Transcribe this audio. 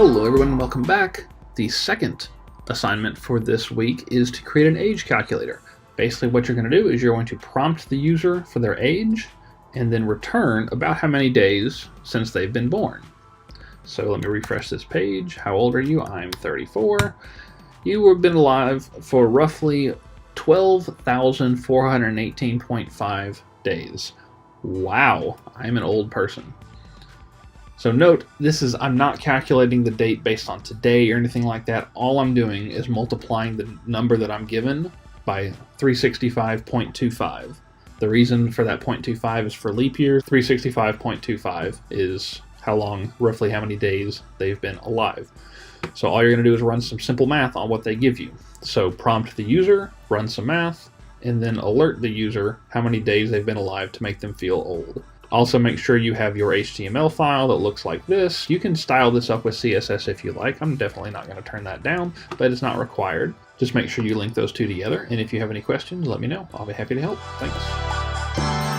Hello everyone, welcome back. The second assignment for this week is to create an age calculator. Basically what you're going to do is you're going to prompt the user for their age and then return about how many days since they've been born. So let me refresh this page. How old are you? I'm 34. You have been alive for roughly 12,418.5 days. Wow, I'm an old person. So note, I'm not calculating the date based on today or anything like that. All I'm doing is multiplying the number that I'm given by 365.25. The reason for that 0.25 is for leap year. 365.25 is roughly how many days they've been alive. So all you're going to do is run some simple math on what they give you. So prompt the user, run some math, and then alert the user how many days they've been alive to make them feel old. Also make sure you have your HTML file that looks like this. You can style this up with CSS if you like. I'm definitely not going to turn that down, but it's not required. Just make sure you link those two together, and if you have any questions, let me know. I'll be happy to help. Thanks.